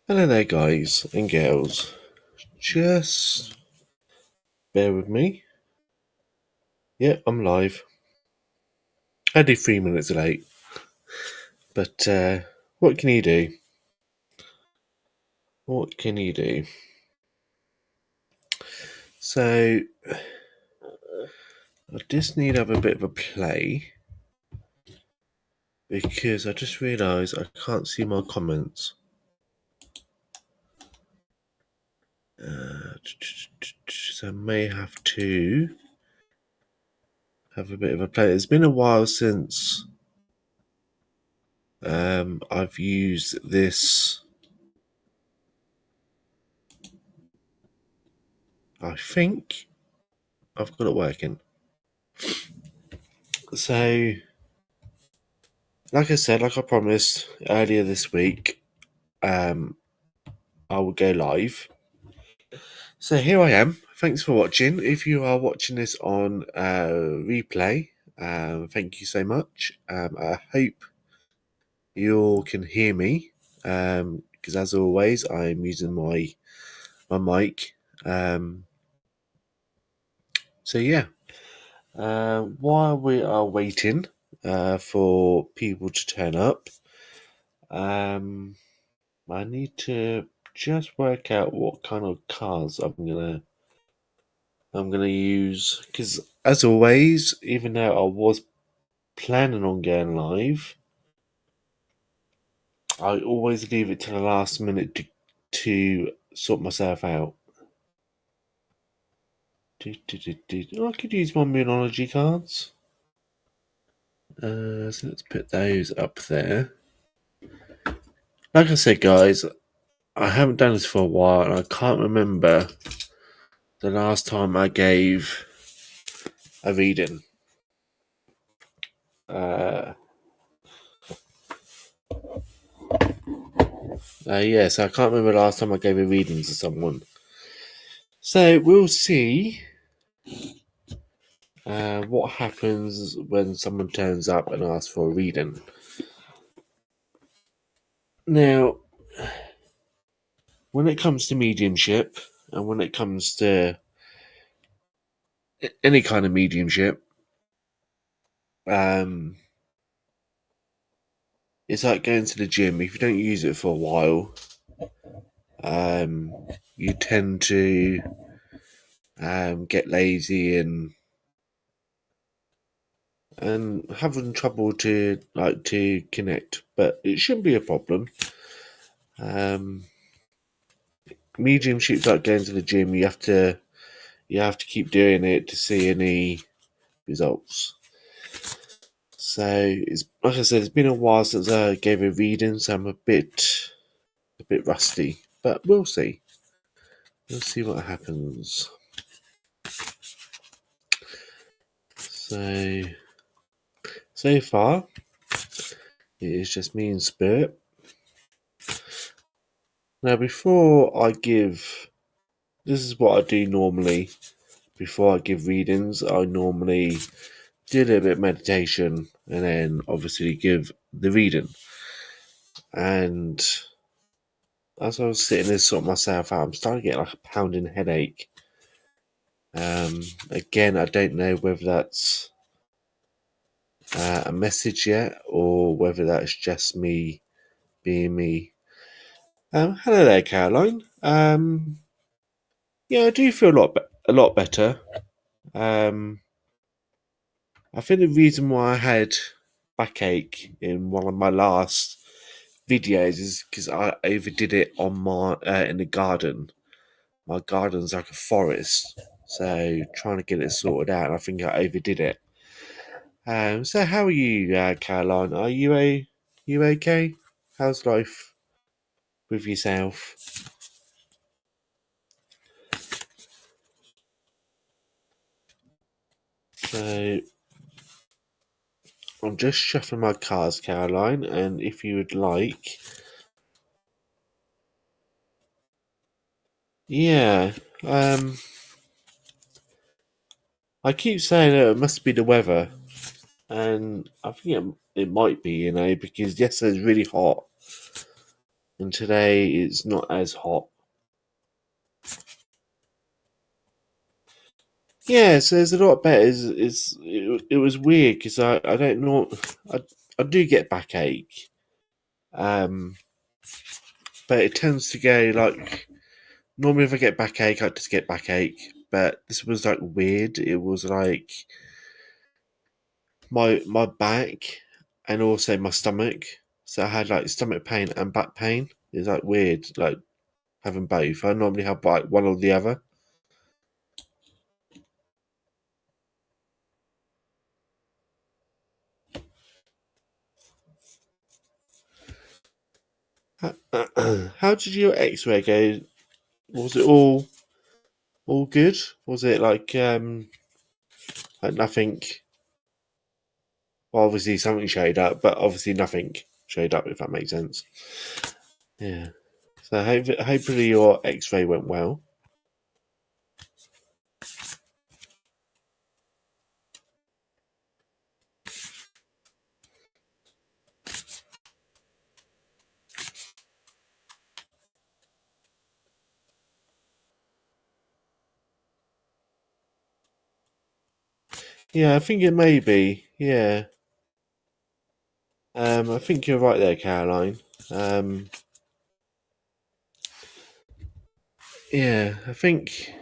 Hello there, guys and girls. Just bear with me. Yeah, I'm live. I did 3 minutes late, but what can you do? What can you do? So, I just need to have a bit of a play because I just realised I can't see my comments. So I may have to have a bit of a play. It's been a while since I've used this. I think I've got it working. So, like I said, like I promised earlier this week, I will go live. So here I am. Thanks for watching. If you are watching this on replay, thank you so much. I hope you all can hear me because, as always, I'm using my mic. So yeah, while we are waiting for people to turn up, I need to just work out what kind of cards I'm gonna use, because as always, even though I was planning on going live, I always leave it to the last minute to sort myself out. I could use my Moonology cards. So let's put those up there. Like I said, guys, I haven't done this for a while, and I can't remember the last time I gave a reading. Yes, I can't remember the last time I gave a reading to someone. So we'll see what happens when someone turns up and asks for a reading. Now, when it comes to mediumship, and when it comes to any kind of mediumship, it's like going to the gym. If you don't use it for a while, you tend to get lazy and having trouble to connect. But it shouldn't be a problem. Mediumship's like going to the gym. You have to keep doing it to see any results. So it's like I said, it's been a while since I gave a reading, so I'm a bit rusty. But we'll see. We'll see what happens. So far, it is just me and Spirit. Now, before I give, this is what I do normally. Before I give readings, I normally do a little bit of meditation and then obviously give the reading. And as I was sitting there sorting myself out, I'm starting to get like a pounding headache. Again, I don't know whether that's a message yet or whether that's just me being me. Hello there, Caroline. Yeah, I do feel a lot better. I think the reason why I had backache in one of my last videos is because I overdid it on my in the garden. My garden's like a forest, so trying to get it sorted out, and I think I overdid it. So how are you, Caroline? Are you okay? How's life with yourself? So I'm just shuffling my cards, Caroline, and if you would like, yeah. I keep saying it must be the weather, and I think it might be, because yesterday was really hot. and today it's not as hot. Yeah, so it's a lot better. It was weird because I don't know. I do get backache, um, but it tends to go like normally if I get backache, I just get backache. But this was like weird. It was like my back and also my stomach. So I had like stomach pain and back pain. It's like weird, like having both. I normally have like one or the other. How did your X-ray go? Was it all good? Was it like nothing? Well, obviously something showed up, but obviously nothing showed up. If that makes sense. Yeah. So hopefully your X-ray went well. Yeah, I think it may be. Yeah. I think you're right there, Caroline. Um, yeah, I think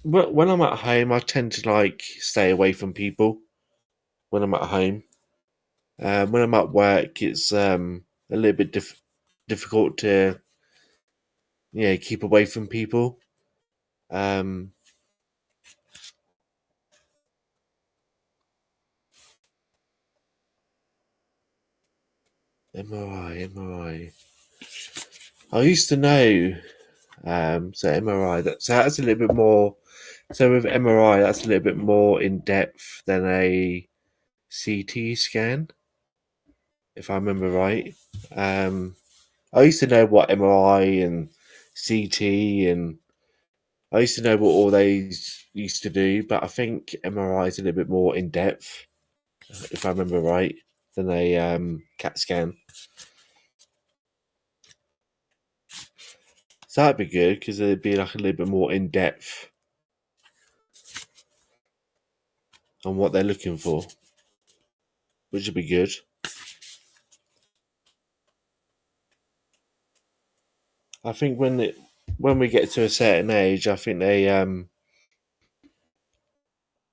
when I'm at home, I tend to like stay away from people when I'm at home. When I'm at work, it's a little bit difficult to keep away from people. Um, MRI, MRI. I used to know. So MRI. That's a little bit more. So with MRI, that's a little bit more in depth than a CT scan, if I remember right. Um, I used to know what MRI and CT and I used to know what all these used to do, but I think MRI is a little bit more in depth, if I remember right, than a CAT scan. So that'd be good because it'd be like a little bit more in depth on what they're looking for, which would be good. I think when we get to a certain age, I think they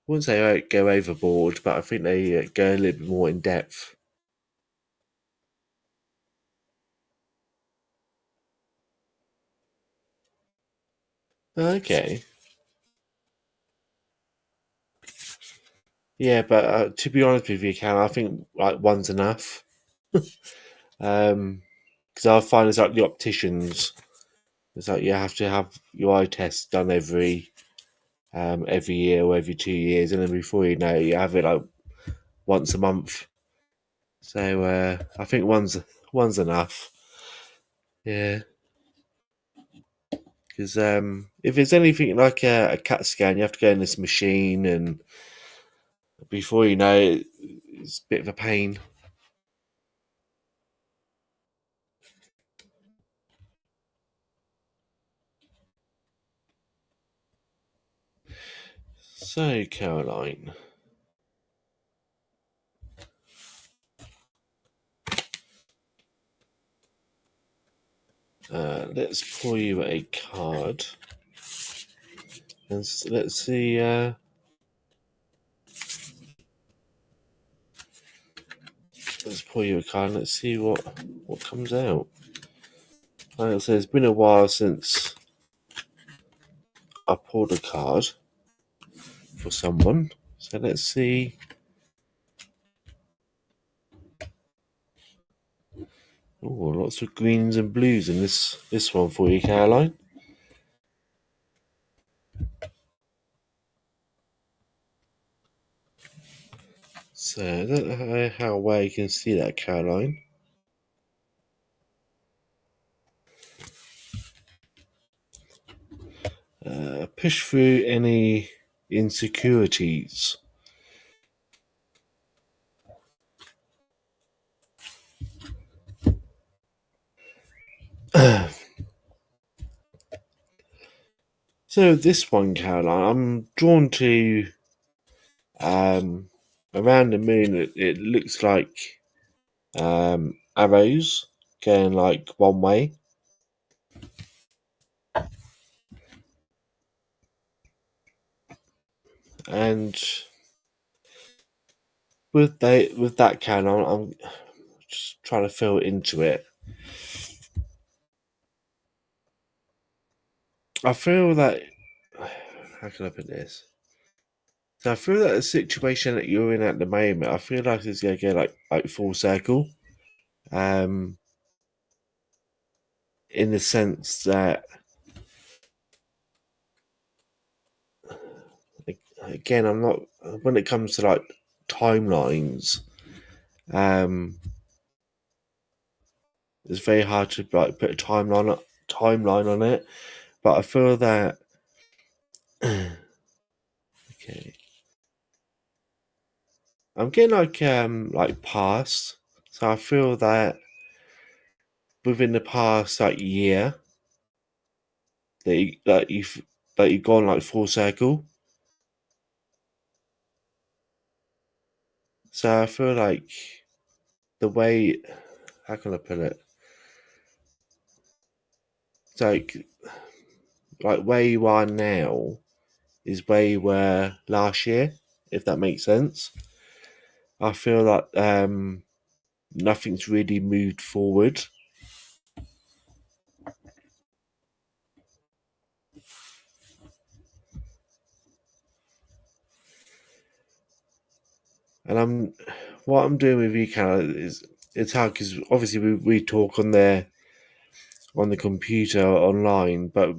wouldn't say go overboard, but I think they go a little bit more in depth. Okay, yeah, but to be honest with you, Cal, I think like one's enough. Because I find it's like the opticians. It's like you have to have your eye test done every year or every 2 years, and then before you know, you have it like once a month. So I think one's enough. Yeah, because if it's anything like a CAT scan, you have to go in this machine, and before you know it, it's a bit of a pain. So Caroline, let's pull you a card, and let's see. Let's pull you a card. And let's see what comes out. Like I said, it's been a while since I pulled a card for someone. So let's see. Oh, lots of greens and blues in this one for you, Caroline. So I don't know how well you can see that, Caroline. Push through any insecurities. So this one, Caroline, I'm drawn to around the moon. It looks like arrows going like one way, and with that Caroline, I'm just trying to feel into it. I feel that how can I put this? So I feel that the situation that you're in at the moment, I feel like it's gonna go like full circle. Um, in the sense that again, I'm not when it comes to like timelines. Um, it's very hard to like put a timeline on it, but I feel that okay, I'm getting like past. So I feel that within the past like year that you've gone like full circle. So I feel like the way how can I put it? It's like where you are now is where you were last year, if that makes sense. I feel like nothing's really moved forward. And what I'm doing with you, Carol, is it's hard because obviously we talk on the computer online, but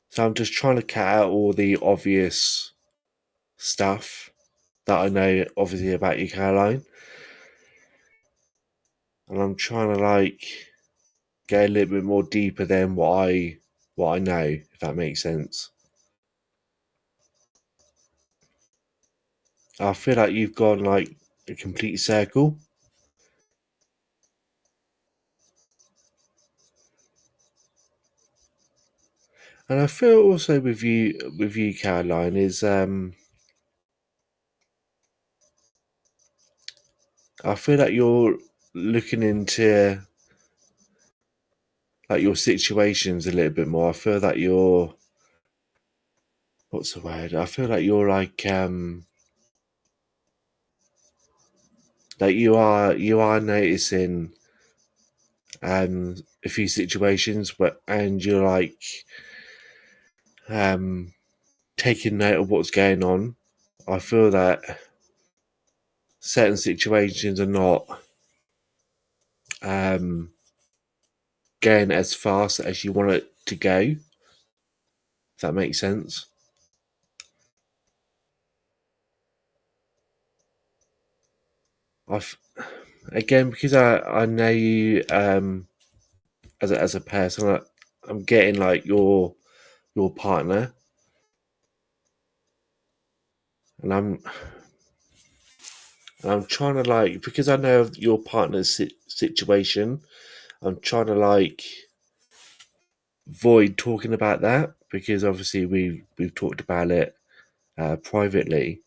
so I'm just trying to cut out all the obvious stuff that I know obviously about you, Caroline, and I'm trying to like get a little bit more deeper than what I know, if that makes sense. I feel like you've gone like a complete circle, and I feel also with you, Caroline, is I feel like you're looking into like your situations a little bit more. I feel that you're what's the word? I feel like you're like you are noticing a few situations, but and you're like um taking note of what's going on. I feel that certain situations are not um going as fast as you want it to go. If that makes sense. I've again because I know you as a person. I'm getting like your partner, and I'm trying to like because I know of your partner's situation. I'm trying to like avoid talking about that because obviously we've talked about it privately.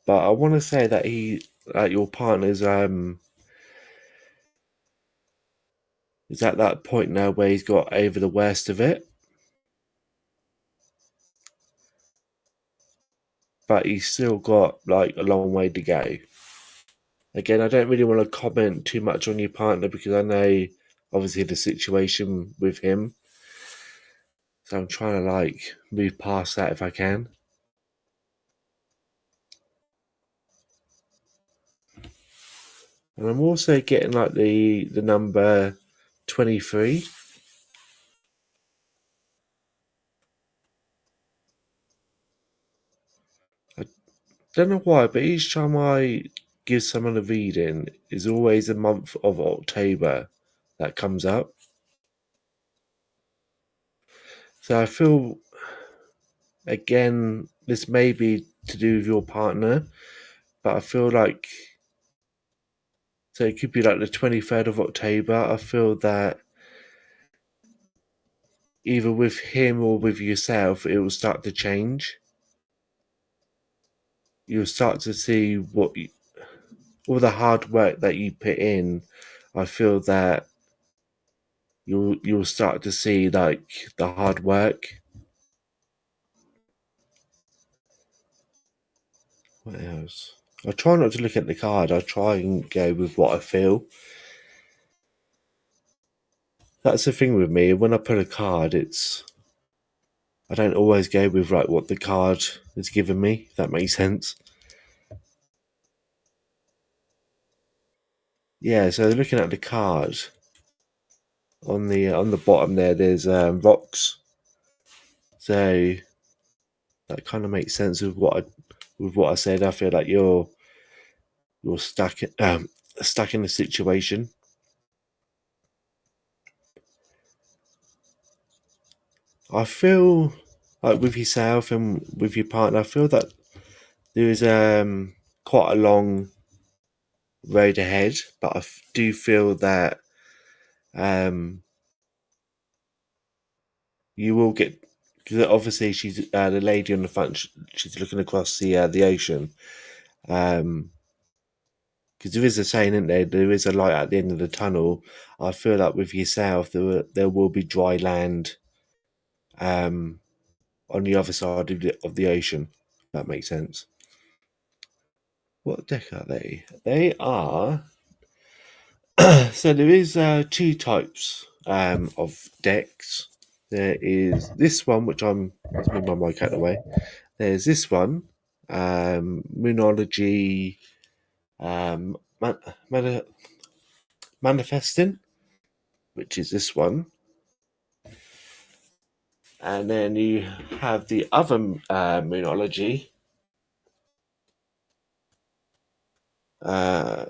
But I want to say that your partner's is at that point now where he's got over the worst of it, but he's still got like a long way to go. Again, I don't really want to comment too much on your partner because I know obviously the situation with him. So I'm trying to like move past that if I can. And I'm also getting like the number 23. I don't know why, but each time I give someone a reading, is always the month of October that comes up. So I feel again this may be to do with your partner, but I feel like So it could be like the 23rd of October. I feel that either with him or with yourself, it will start to change. You'll start to see all the hard work that you put in. I feel that you'll start to see like the hard work. What else? I try not to look at the card. I try and go with what I feel. That's the thing with me. When I put a card, I don't always go with like what the card has given me. If that makes sense. Yeah. So looking at the card on the bottom there, there's rocks. So that kind of makes sense with what I said. I feel like you're stuck in a situation. I feel like with yourself and with your partner, I feel that there is quite a long road ahead, but do feel that um, you will get, because obviously she's the lady on the front. She's looking across the ocean. Because there is a saying, isn't there? There is a light at the end of the tunnel. I feel like with yourself, there will be dry land um, on the other side of the ocean. If that makes sense. What deck are they? They are. So there is two types of decks. There is this one, which let's move my mic out of the way. There's this one, Moonology um, man, man, Manifesting, which is this one. And then you have the other Moonology,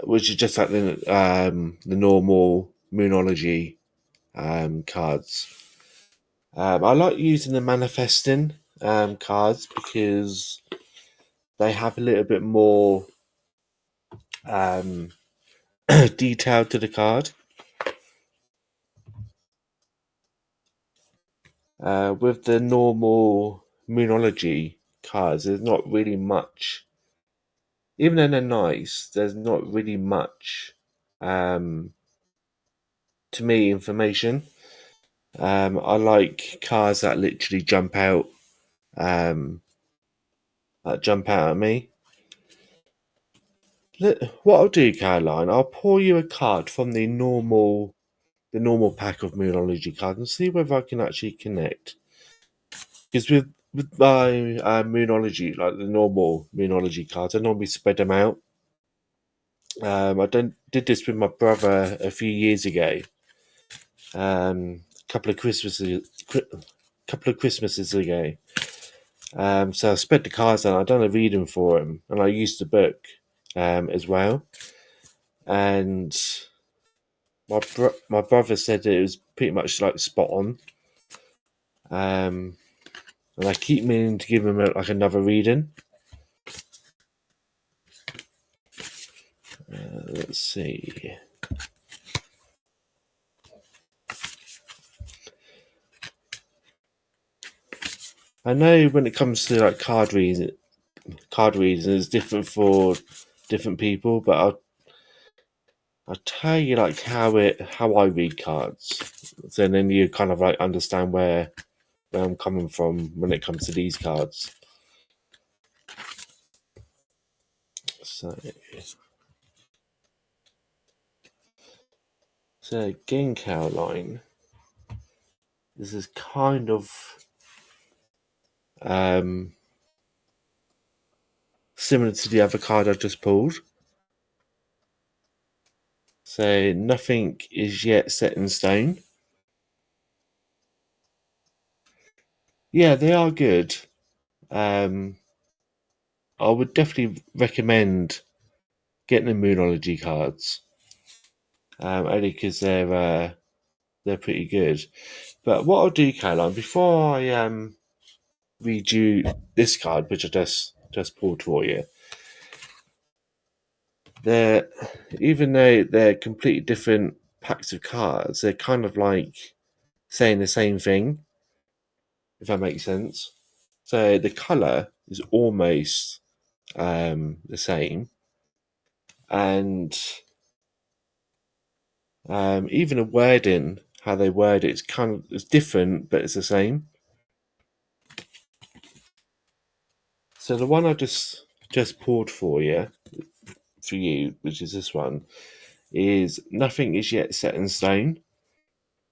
which is just like the normal Moonology cards. I like using the Manifesting cards because they have a little bit more um, detail to the card. With the normal Moonology cards, there's not really much. Even though they're nice, there's not really much um, to me information. I like cards that literally jump out at me. What I'll do, Caroline, I'll pour you a card from the normal pack of Moonology cards and see whether I can actually connect. Because with my Moonology, like the normal Moonology cards, I normally spread them out. Did this with my brother a few years ago. Couple of Christmases ago. So I spread the cards out. I done a reading for him, and I used the book as well. And my brother said that it was pretty much like spot on. And I keep meaning to give him like another reading. Let's see. I know when it comes to like card reading, it's different for different people, but I'll tell you like how I read cards. So then you kind of like understand where I'm coming from when it comes to these cards. So again, Caroline, this is kind of similar to the other card I just pulled. So nothing is yet set in stone. Yeah, they are good. I would definitely recommend getting the Moonology cards, only because they're pretty good. But what I'll do, Caroline, before I read you this card, which I just pulled for you, they're even though they're completely different packs of cards, they're kind of like saying the same thing, if that makes sense. So the color is almost the same, and even the wording, how they word it, it's different, but it's the same. So the one I just pulled for you, which is this one, is nothing is yet set in stone.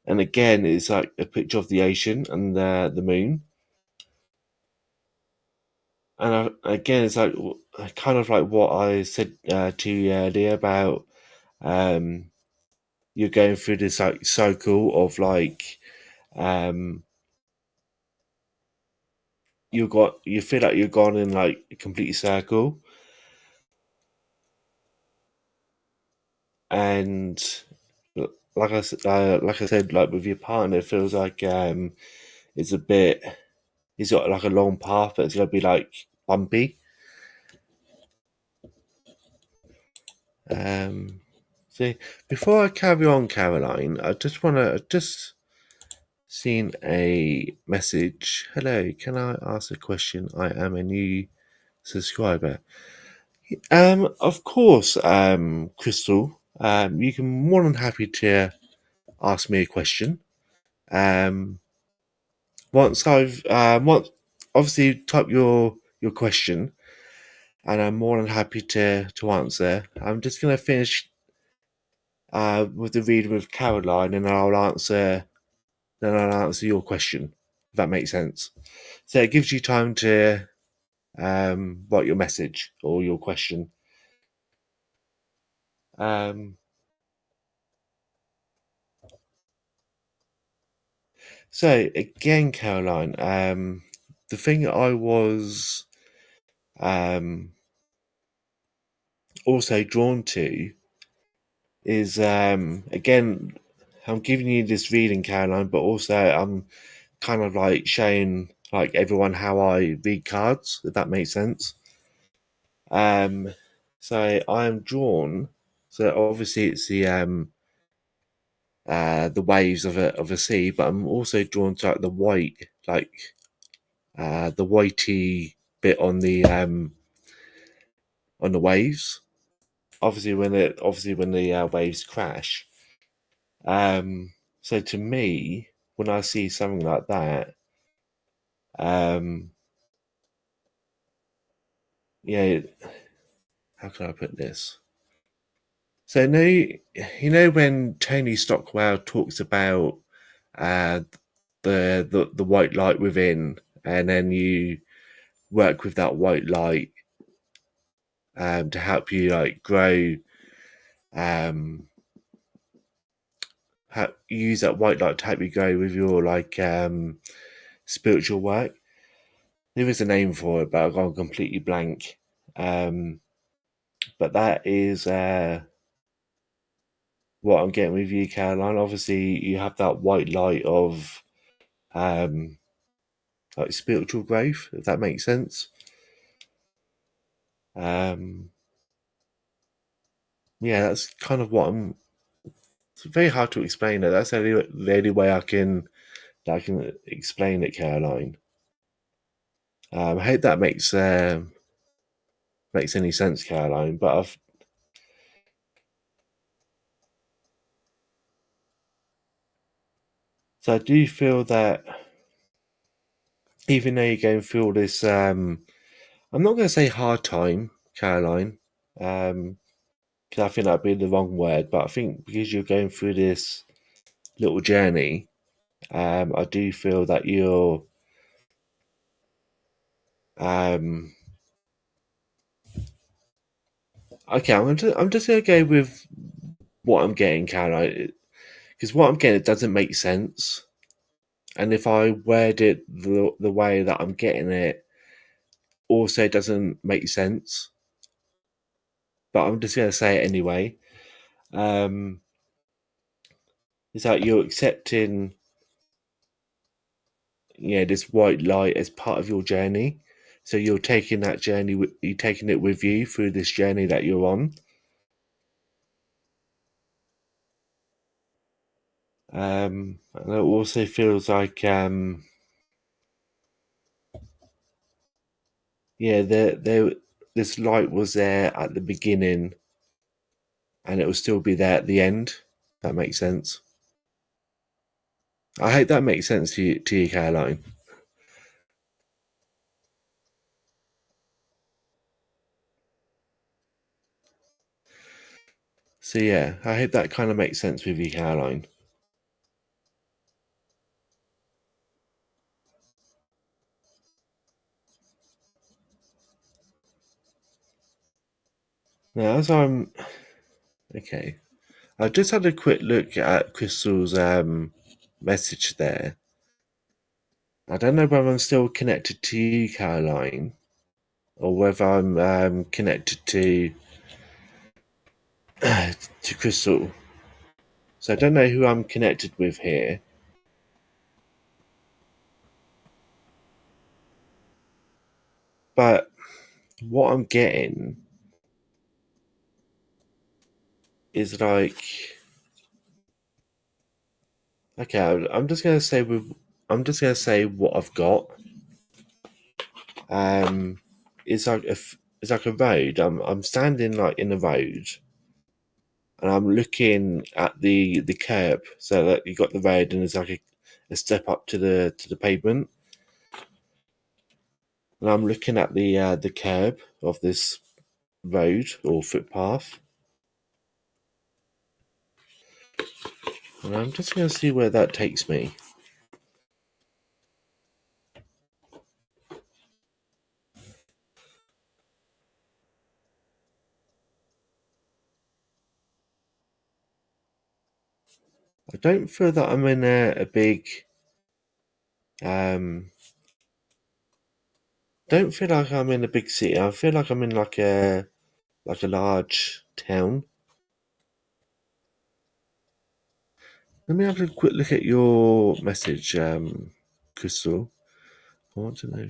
And again, it's like a picture of the ocean and the moon. And again, it's like kind of like what I said to you earlier about um, you're going through this like cycle of like um, you feel like you're gone in like a complete circle, and like I said, like with your partner, it feels like it's a bit. He's got like a long path, but it's gonna be like bumpy. Um, See, before I carry on, Caroline, I just seen a message. Hello, can I ask a question? I am a new subscriber. Of course, Crystal. You can more than happy to ask me a question. Um, once obviously type your question, and I'm more than happy to answer. I'm just gonna finish with the read with Caroline, and I'll answer your question. If that makes sense. So it gives you time to write your message or your question. Um, so again, Caroline, the thing I was um, also drawn to is again, I'm giving you this reading, Caroline, but also I'm kind of like showing like everyone how I read cards, if that makes sense. Um, so I am drawn. So obviously it's the waves of a sea, but I'm also drawn to like the white, like the whitey bit on the waves. Obviously when the waves crash. So to me, when I see something like that, um, yeah, how can I put this? So no, you know when Tony Stockwell talks about uh, the white light within, and then you work with that white light to help you like grow, um, use that white light to help you grow with your like spiritual work. There is a name for it, but I've gone completely blank. Um, but that is what I'm getting with you, Caroline. Obviously, you have that white light of um, like spiritual growth, if that makes sense. Um, yeah, that's kind of what I'm. It's very hard to explain it. That's the only way I can explain it, Caroline. I hope that makes any sense, Caroline. But I do feel that even though you're going through all this, I'm not going to say hard time, Caroline, because I think that'd be the wrong word. But I think because you're going through this little journey, I do feel that you're um, okay. I'm just going to go with what I'm getting, Caroline, because what I'm getting it doesn't make sense. And if I word it the way that I'm getting it, also doesn't make sense. But I'm just going to say it anyway. Um, it's like you're accepting, this white light as part of your journey. So you're taking that journey, you're taking it with you through this journey that you're on. And it also feels like yeah, this light was there at the beginning, and it will still be there at the end. That makes sense. I hope that makes sense to you, Caroline. So yeah, I hope that kind of makes sense with you, Caroline. Now, as I'm okay, I just had a quick look at Crystal's message there. I don't know whether I'm still connected to you, Caroline, or whether I'm connected to Crystal. So I don't know who I'm connected with here. But what I'm getting is like, okay, I'm just gonna say what I've got. Um, it's like it's like a road. I'm standing like in a road, and I'm looking at the curb. So that you got the road, and there's like a step up to the pavement, and I'm looking at the curb of this road or footpath, and I'm just gonna see where that takes me. I don't feel that I'm in a big um. Don't feel like I'm in a big city. I feel like I'm in like a large town. Let me have a quick look at your message, Crystal. I want to know.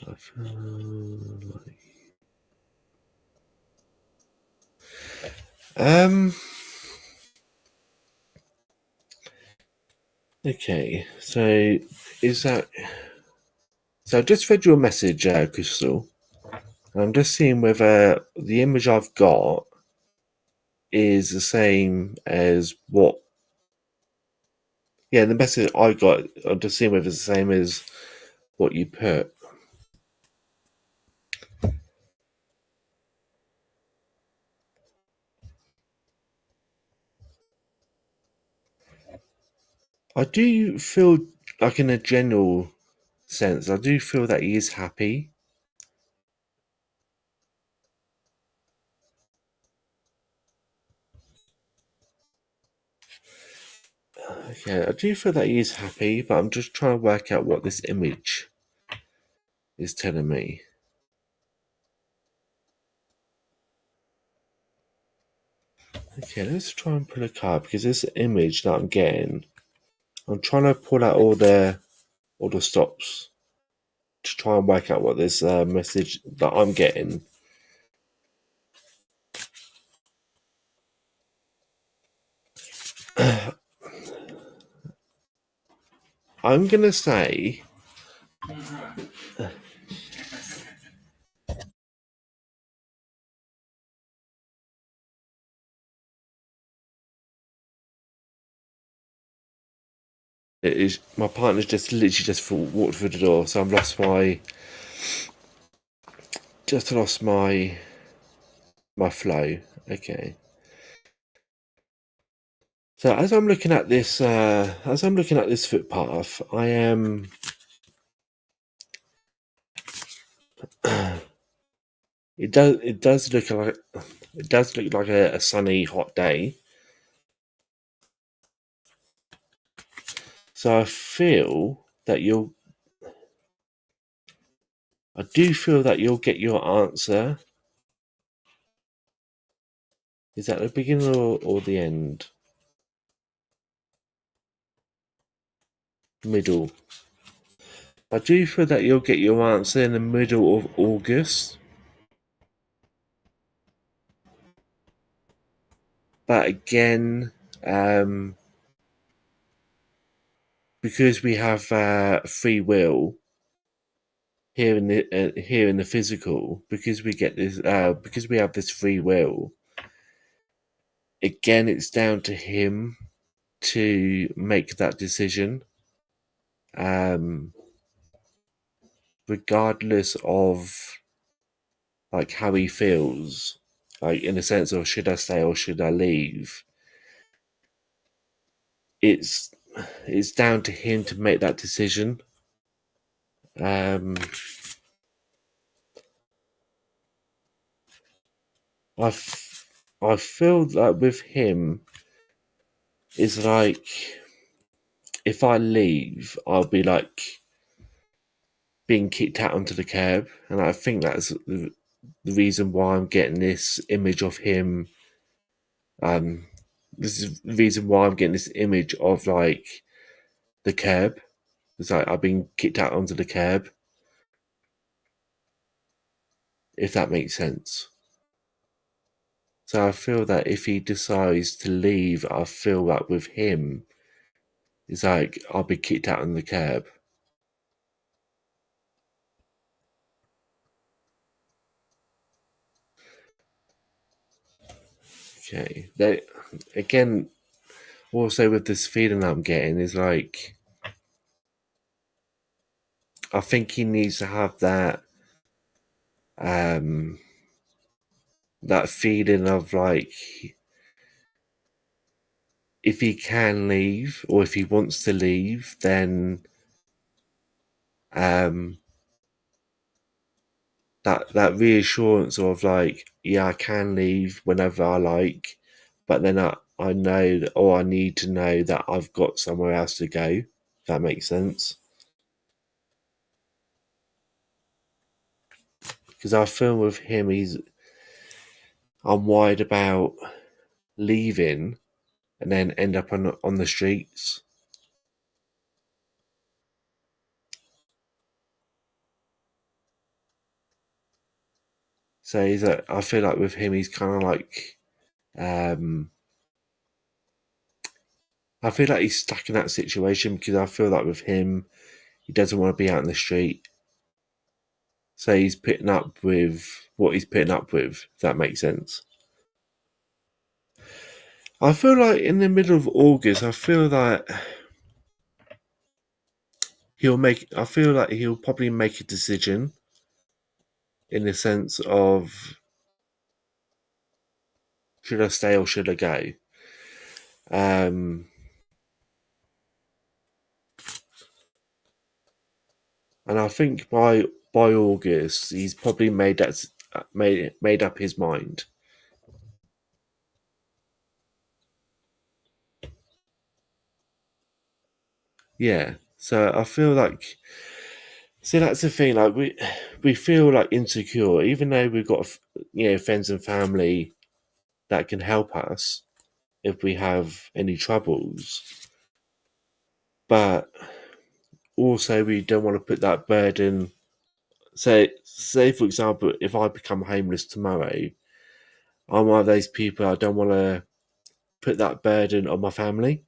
I feel like um. Okay, so is that so? I just read your message, Crystal. And I'm just seeing whether the image I've got is the same as what. Yeah, the message I got. I'm just seeing whether it's the same as what you put. I do feel like, in a general sense, I do feel that he is happy. Okay, I do feel that he is happy, but I'm just trying to work out what this image is telling me. Okay, let's try and pull a card because this image that I'm getting, I'm trying to pull out all the stops to try and work out what this message that I'm getting. I'm gonna say it is my partner's just literally just walked through the door, so I've lost my flow. Okay. So as I'm looking at this footpath, I am. It does look like a sunny, hot day. So I do feel that you'll get your answer. Is that the beginning or the end? Middle. I do feel that you'll get your answer in the middle of August. But again, because we have free will here in the physical, because we get this, because we have this free will. Again, it's down to him to make that decision, regardless of like how he feels, like in the sense of should I stay or should I leave. It's down to him to make that decision. Um, I, I feel like with him, it's like if I leave, I'll be like being kicked out onto the curb, and I think that's the reason why I'm getting this image of him. This is the reason why I'm getting this image of like the curb. It's like I've been kicked out onto the curb, if that makes sense. So I feel that if he decides to leave, I feel that with him, it's like I'll be kicked out on the curb. Okay. Again, also with this feeling I'm getting is like I think he needs to have um that feeling of like if he can leave or if he wants to leave, then um that reassurance of like, yeah, I can leave whenever I like, but then I know that, or I need to know that I've got somewhere else to go. If that makes sense. Because I feel with him, I'm worried about leaving and then end up on the streets. So I feel like with him, he's kind of like, um, I feel like he's stuck in that situation because I feel like with him, he doesn't want to be out in the street. So he's putting up with what he's putting up with, if that makes sense. I feel like in the middle of August, I feel that I feel like he'll probably make a decision in the sense of should I stay or should I go? Um, and I think by August, he's probably made up his mind. Yeah. So I feel like, see, that's the thing. Like we feel like insecure, even though we've got friends and family that can help us if we have any troubles. But also, we don't want to put that burden. Say for example, if I become homeless tomorrow, I'm one of those people. I don't want to put that burden on my family.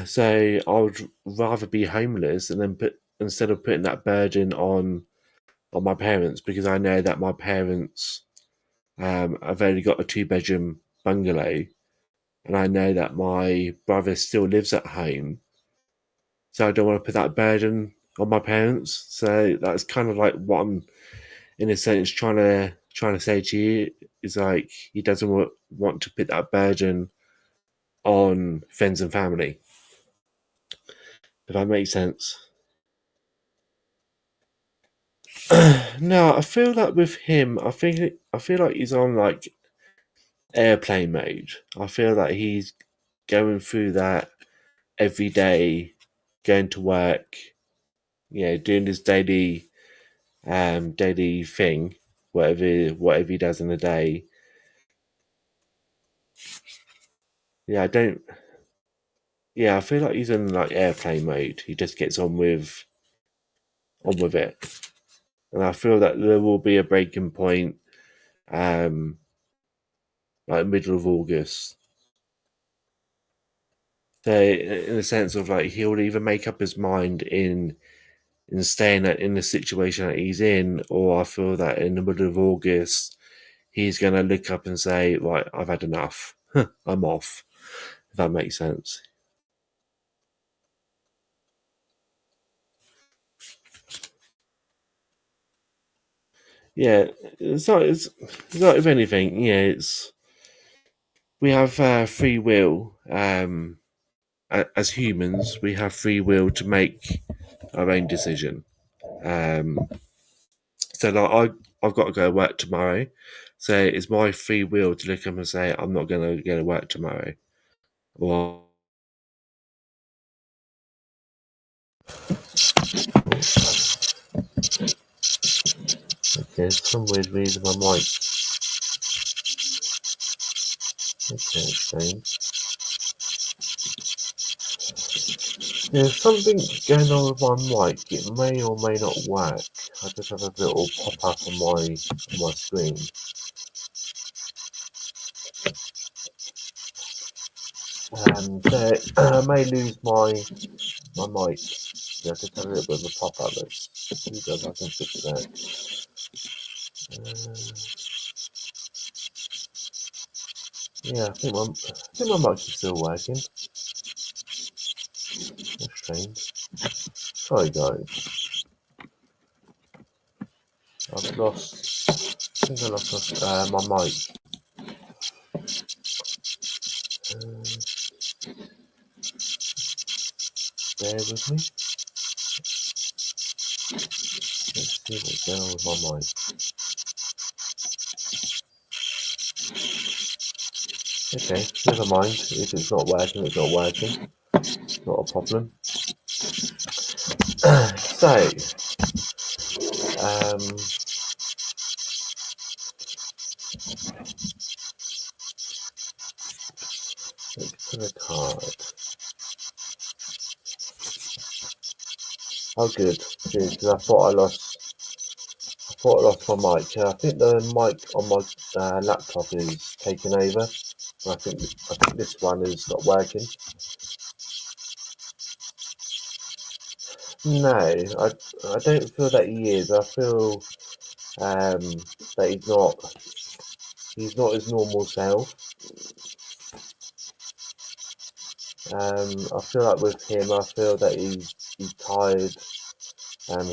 So I would rather be homeless and then instead of putting that burden on my parents, because I know that my parents have only got a 2-bedroom bungalow, and I know that my brother still lives at home, so I don't want to put that burden on my parents. So that's kind of like what I'm, in a sense, trying to say to you is like he doesn't want to put that burden on friends and family. If that makes sense. No, I feel like with him, I feel like he's on like airplane mode. I feel like he's going through that every day, going to work, doing his daily thing, whatever he does in a day. Yeah, I don't. Yeah, I feel like he's in like airplane mode. He just gets on with it, and I feel that there will be a breaking point. Um, like middle of August. So in the sense of like he'll either make up his mind in staying in the situation that he's in, or I feel that in the middle of August he's going to look up and say, right, I've had enough. I'm off. If that makes sense. Yeah, it's not if anything. Yeah, it's we have free will. As humans, we have free will to make our own decision. Um, so like I've got to go to work tomorrow. So it's my free will to look up and say I'm not going to go to work tomorrow. Or okay, some weird reason I might. Okay, strange. There's something going on with my mic. It may or may not work. I just have a little pop up on my screen. So I may lose my mic. Yeah, just have a little bit of a pop up. Let's see if I can fix that. Yeah, I think my mic is still working. That's strange. Sorry guys. I think I lost my mic. Bear with me. Let's see what's going on with my mic. Okay, never mind. If it's not working, it's not working. Not a problem. So, let's put a card. Oh, good, because I thought I lost my mic. I think the mic on my laptop is taken over. I think this one is not working. No, I don't feel that he is. I feel that he's not his normal self. I feel like with him, I feel that he's tired,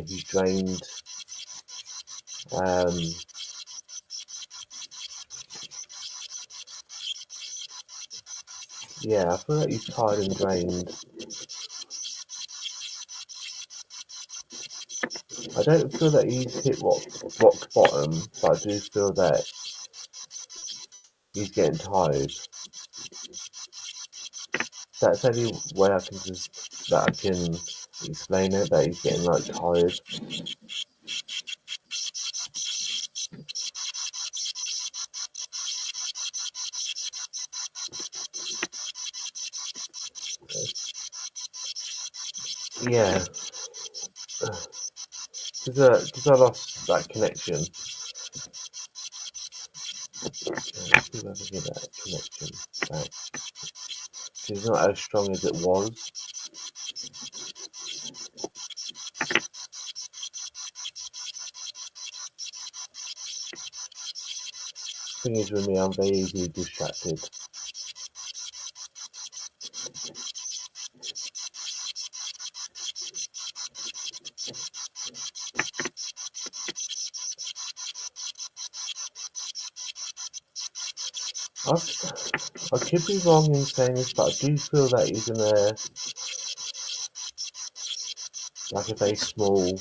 he's drained. Yeah, I feel like he's tired and drained. I don't feel that he's hit rock bottom, but I do feel that he's getting tired. That's the only way I can explain it, that he's getting like tired. Yeah, because I lost that connection. Let's see if I can get that connection back. It's not as strong as it was. Thing is with me, I'm very easily distracted. I could be wrong in saying this, but I do feel that he's in a very small.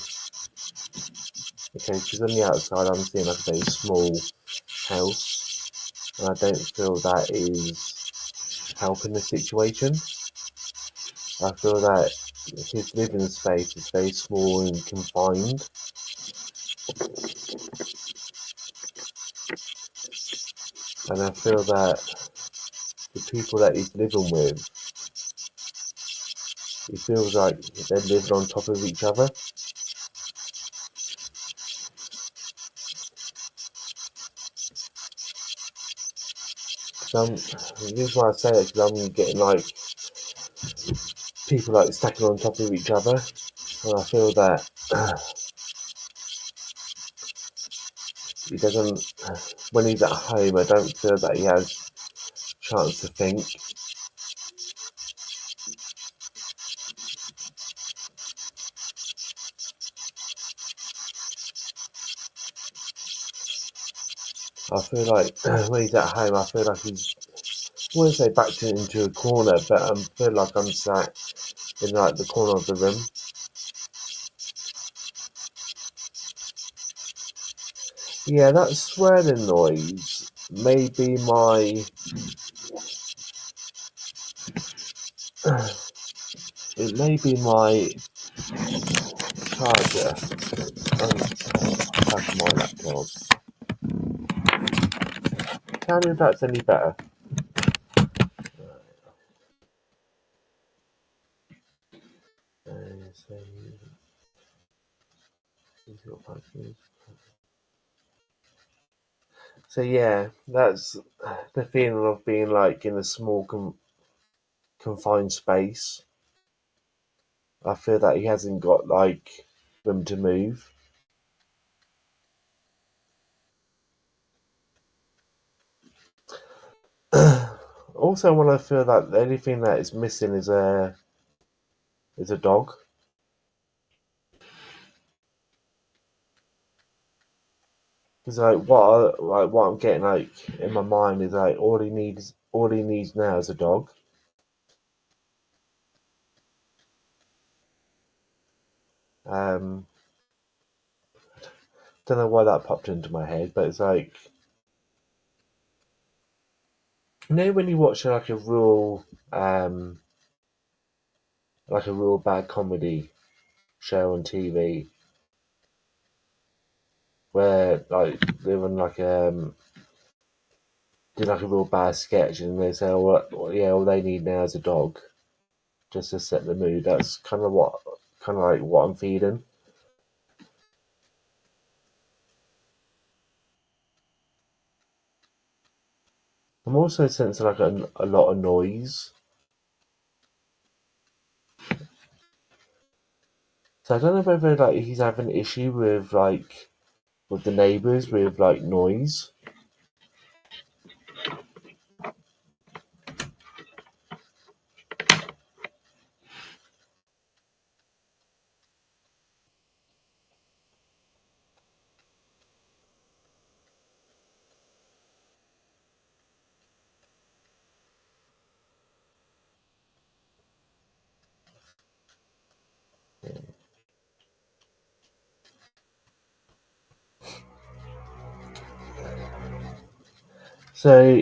Okay, because on the outside I'm seeing like a very small house, and I don't feel that is helping the situation. I feel that his living space is very small and confined. And I feel that the people that he's living with, he feels like they're living on top of each other. The reason why I say it is because I'm getting like people like stacking on top of each other, and I feel that he doesn't. When he's at home, I don't feel that he has a chance to think. I feel like when he's at home, I feel like he's, I wouldn't say backed into a corner, but I feel like I'm sat in like the corner of the room. Yeah, that swirling noise may be my. It may be my charger. That's my laptop. Tell me if that's any better. So yeah, that's the feeling of being like in a small confined space. I feel that he hasn't got like room to move. Also, when I feel that the only thing that is missing is a dog. Because what I'm getting like in my mind is like all he needs now is a dog. Don't know why that popped into my head, but it's like, you know, when you watch like a real bad comedy show on TV where like they run like do like a real bad sketch and they say, oh, well, yeah, all they need now is a dog just to set the mood. That's kind of like what I'm feeling. I'm also sensing like a lot of noise. So I don't know whether like he's having an issue with the neighbours with like noise. So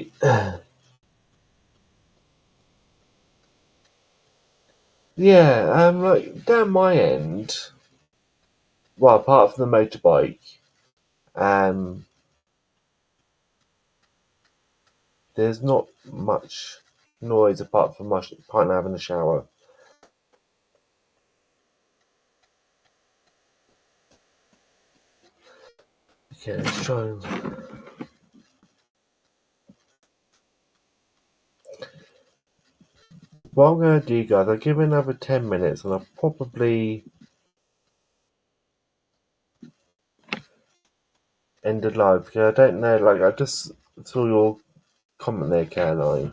yeah, like down my end, well, apart from the motorbike, um, there's not much noise apart from my partner having a shower. Okay, let's try and. What I'm going to do, guys, I'll give it another 10 minutes and I'll probably end the live because I don't know, like, I just saw your comment there, Caroline.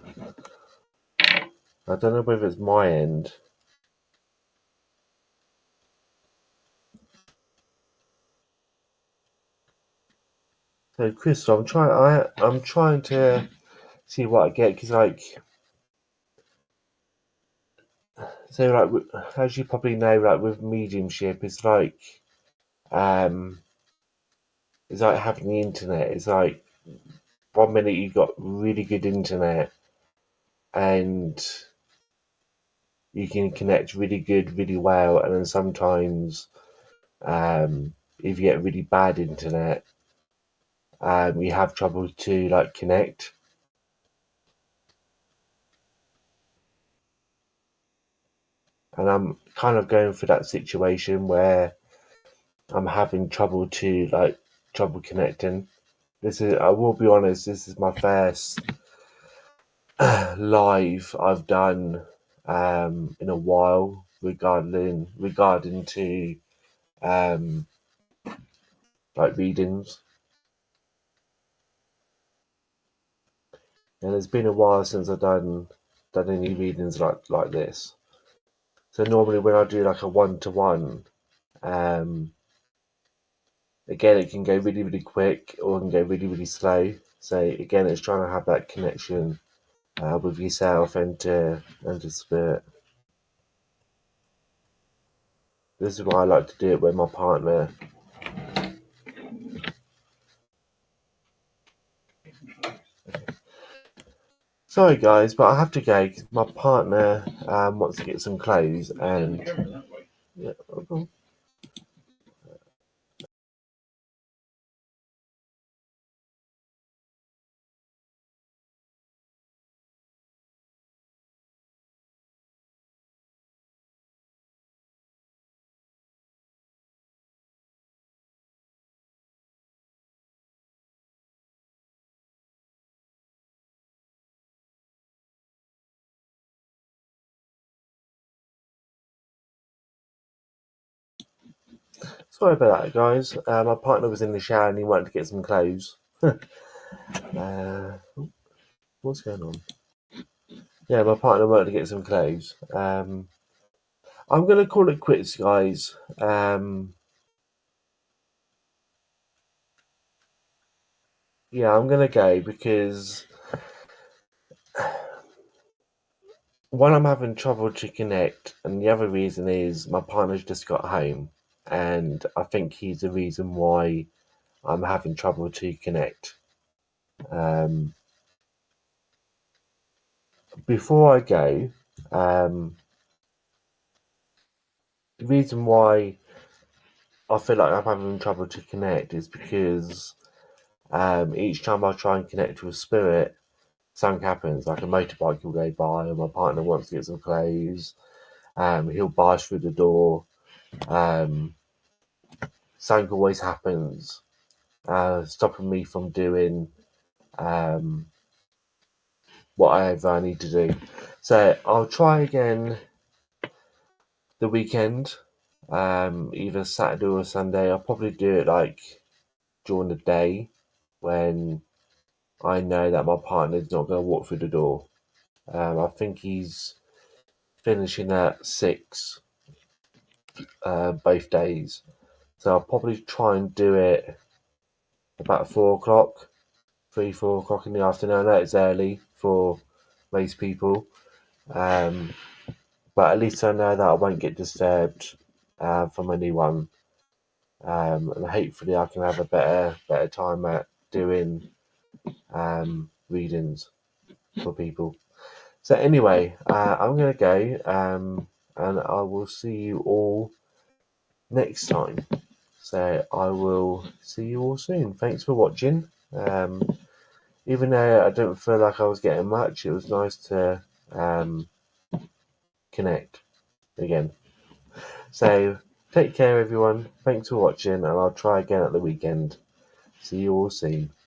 I don't know whether it's my end. So, Chris, I'm trying to see what I get because, like, so, like, as you probably know, like, with mediumship, it's like having the internet. It's like 1 minute you got really good internet and you can connect really well, and then sometimes if you get really bad internet, you have trouble to like connect. And I'm kind of going through that situation where I'm having trouble connecting. I will be honest, this is my first live I've done in a while regarding to um, like readings. And it's been a while since I've done any readings like this. So normally when I do like a one-to-one, again it can go really, really quick or it can go really, really slow. So again, it's trying to have that connection with yourself and to spirit. This is why I like to do it with my partner. Sorry guys, but I have to go because my partner wants to get some clothes and yeah, okay. Sorry about that guys. My partner was in the shower and he wanted to get some clothes. What's going on? Yeah, my partner wanted to get some clothes. I'm gonna call it quits, guys. Yeah, I'm gonna go because one, I'm having trouble to connect, and the other reason is my partner's just got home, and I think he's the reason why I'm having trouble to connect. Um, Before I go, the reason why I feel like I'm having trouble to connect is because each time I try and connect with spirit, something happens. Like a motorbike will go by, and my partner wants to get some clothes. He'll barge through the door. Um, Something always happens, stopping me from doing um, whatever I need to do. So I'll try again the weekend, either Saturday or Sunday. I'll probably do it like during the day when I know that my partner's not going to walk through the door. I think he's finishing at 6 both days. So I'll probably try and do it about 4 o'clock, 3, 4 o'clock in the afternoon. I know it's early for most people, um, but at least I know that I won't get disturbed from anyone, and hopefully I can have a better time at doing readings for people. So anyway, I'm gonna go, and I will see you all next time. So I will see you all soon. Thanks for watching. Even though I don't feel like I was getting much, it was nice to connect again. So take care, everyone. Thanks for watching, and I'll try again at the weekend. See you all soon.